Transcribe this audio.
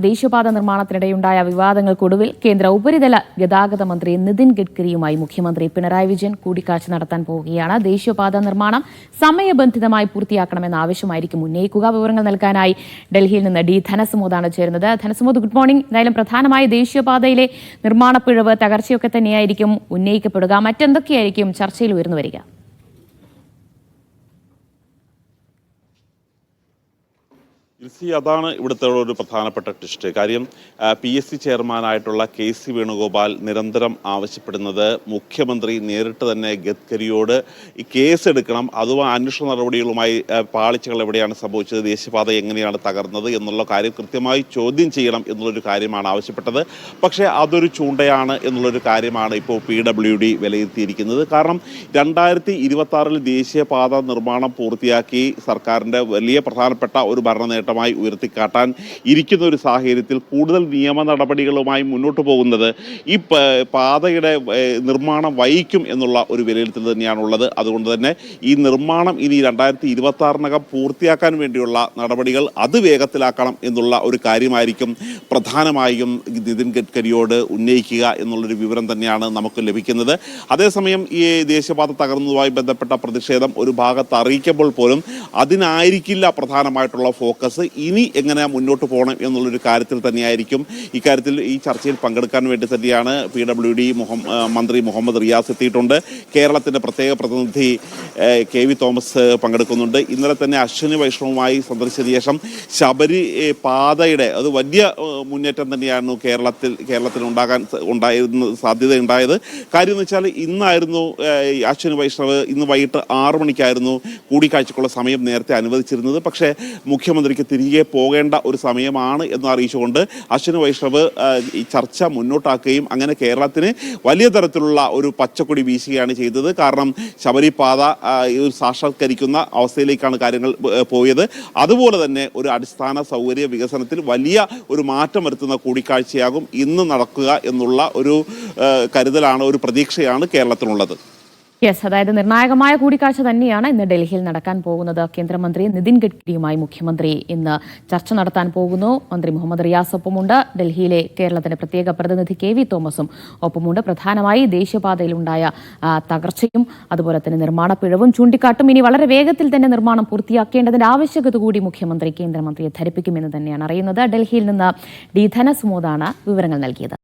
ദേശീയപാത നിർമ്മാണത്തിനിടെയുണ്ടായ വിവാദങ്ങൾക്കൊടുവിൽ കേന്ദ്ര ഉപരിതല ഗതാഗത മന്ത്രി നിതിൻ ഗഡ്കരിയുമായി മുഖ്യമന്ത്രി പിണറായി വിജയൻ കൂടിക്കാഴ്ച നടത്താൻ പോവുകയാണ്. ദേശീയപാത നിർമ്മാണം സമയബന്ധിതമായി പൂർത്തിയാക്കണമെന്ന ആവശ്യമായിരിക്കും ഉന്നയിക്കുക. വിവരങ്ങൾ നൽകാനായി ഡൽഹിയിൽ നിന്ന് ഡി ധനസുമോദാണ് ചേരുന്നത്. Dhanasumod, good morning. എന്തായാലും പ്രധാനമായി ദേശീയപാതയിലെ നിർമ്മാണ പിഴവ്, തകർച്ചയൊക്കെ തന്നെയായിരിക്കും ഉന്നയിക്കപ്പെടുക. മറ്റെന്തൊക്കെയായിരിക്കും ചർച്ചയിൽ ഉയർന്നു വരിക? അതാണ് ഇവിടുത്തെ ഒരു പ്രധാനപ്പെട്ട ട്വിസ്റ്റ്. കാര്യം PSC ചെയർമാനായിട്ടുള്ള KC വേണുഗോപാൽ നിരന്തരം ആവശ്യപ്പെടുന്നത് മുഖ്യമന്ത്രി നേരിട്ട് തന്നെ ഗഡ്കരിയോട് ഈ കേസ് എടുക്കണം, അതും അന്വേഷണ നടപടികളുമായി പാളിച്ചകൾ എവിടെയാണ് സംഭവിച്ചത്, ദേശീയപാത എങ്ങനെയാണ് തകർന്നത് എന്നുള്ള കാര്യം കൃത്യമായി ചോദ്യം ചെയ്യണം എന്നുള്ളൊരു കാര്യമാണ് ആവശ്യപ്പെട്ടത്. പക്ഷേ അതൊരു ചൂണ്ടയാണ് എന്നുള്ളൊരു കാര്യമാണ് ഇപ്പോൾ PWD വിലയിരുത്തിയിരിക്കുന്നത്. കാരണം 2026 ദേശീയപാത നിർമ്മാണം പൂർത്തിയാക്കി സർക്കാരിൻ്റെ വലിയ പ്രധാനപ്പെട്ട ഒരു ഭരണനേട്ടം ഉയർത്തിക്കാട്ടാൻ ഇരിക്കുന്ന ഒരു സാഹചര്യത്തിൽ കൂടുതൽ നിയമ നടപടികളുമായി മുന്നോട്ട് പോകുന്നത് ഈ പാതയുടെ നിർമ്മാണം വൈകിക്കും എന്നുള്ള ഒരു വിലയിരുത്തൽ തന്നെയാണുള്ളത്. അതുകൊണ്ട് തന്നെ ഈ നിർമ്മാണം ഇനി 2026 പൂർത്തിയാക്കാൻ വേണ്ടിയുള്ള നടപടികൾ അത് വേഗത്തിലാക്കണം എന്നുള്ള ഒരു കാര്യമായിരിക്കും പ്രധാനമായും നിതിൻ ഗഡ്കരിയോട് ഉന്നയിക്കുക എന്നുള്ളൊരു വിവരം തന്നെയാണ് നമുക്ക് ലഭിക്കുന്നത്. അതേസമയം ഈ ദേശീയപാത തകർന്നതുമായി ബന്ധപ്പെട്ട പ്രതിഷേധം ഒരു ഭാഗത്ത് അറിയിക്കുമ്പോൾ പോലും അതിനായിരിക്കില്ല പ്രധാനമായിട്ടുള്ള ഫോക്കസ്. ഇനി എങ്ങനെ മുന്നോട്ട് പോകണം എന്നുള്ളൊരു കാര്യത്തിൽ തന്നെയായിരിക്കും. ഇക്കാര്യത്തിൽ ഈ ചർച്ചയിൽ പങ്കെടുക്കാൻ വേണ്ടി തന്നെയാണ് PWD മന്ത്രി മുഹമ്മദ് റിയാസ് എത്തിയിട്ടുണ്ട്. കേരളത്തിൻ്റെ പ്രത്യേക പ്രതിനിധി KV തോമസ് പങ്കെടുക്കുന്നുണ്ട്. ഇന്നലെ തന്നെ അശ്വിനി വൈഷ്ണവുമായി സന്ദർശിച്ച ശേഷം ശബരി പാതയുടെ അത് വലിയ മുന്നേറ്റം തന്നെയായിരുന്നു കേരളത്തിൽ ഉണ്ടായിരുന്ന സാധ്യതയുണ്ടായത്. കാര്യം എന്ന് വെച്ചാൽ ഇന്നായിരുന്നു അശ്വിനി വൈഷ്ണവ് ഇന്ന് വൈകിട്ട് 6 മണിക്കായിരുന്നു കൂടിക്കാഴ്ചക്കുള്ള സമയം നേരത്തെ അനുവദിച്ചിരുന്നത്. പക്ഷേ മുഖ്യമന്ത്രിക്ക് തിരികെ പോകേണ്ട ഒരു സമയമാണ് എന്ന് അറിയിച്ചുകൊണ്ട് അശ്വിനി വൈഷ്ണവ് ഈ ചർച്ച മുന്നോട്ടാക്കുകയും അങ്ങനെ കേരളത്തിന് വലിയ തരത്തിലുള്ള ഒരു പച്ചക്കൊടി വീശുകയാണ് ചെയ്തത്. കാരണം ശബരിപാത സാക്ഷാത്കരിക്കുന്ന അവസ്ഥയിലേക്കാണ് കാര്യങ്ങൾ പോയത്. അതുപോലെ തന്നെ ഒരു അടിസ്ഥാന സൗകര്യ വികസനത്തിൽ വലിയ ഒരു മാറ്റം വരുത്തുന്ന കൂടിക്കാഴ്ചയാകും ഇന്ന് നടക്കുക എന്നുള്ള ഒരു കരുതലാണ്, ഒരു പ്രതീക്ഷയാണ് കേരളത്തിനുള്ളത്. അതായത് നിർണായകമായ കൂടിക്കാഴ്ച തന്നെയാണ് ഇന്ന് ഡൽഹിയിൽ നടക്കാൻ പോകുന്നത്. കേന്ദ്രമന്ത്രി നിതിൻ ഗഡ്കരിയുമായി മുഖ്യമന്ത്രി ഇന്ന് ചർച്ച നടത്താൻ പോകുന്നു. മന്ത്രി മുഹമ്മദ് റിയാസ് ഒപ്പമുണ്ട്. ഡൽഹിയിലെ കേരളത്തിന്റെ പ്രത്യേക പ്രതിനിധി KV തോമസും ഒപ്പമുണ്ട്. പ്രധാനമായി ദേശീയപാതയിലുണ്ടായ തകർച്ചയും അതുപോലെ തന്നെ നിർമ്മാണ പിഴവും ചൂണ്ടിക്കാട്ടും. ഇനി വളരെ വേഗത്തിൽ തന്നെ നിർമ്മാണം പൂർത്തിയാക്കേണ്ടതിന്റെ ആവശ്യകത കൂടി മുഖ്യമന്ത്രി കേന്ദ്രമന്ത്രിയെ ധരിപ്പിക്കുമെന്ന് തന്നെയാണ് അറിയുന്നത്. ഡൽഹിയിൽ നിന്ന് ഡി ധനസുമോദാണ് വിവരങ്ങൾ നൽകിയത്.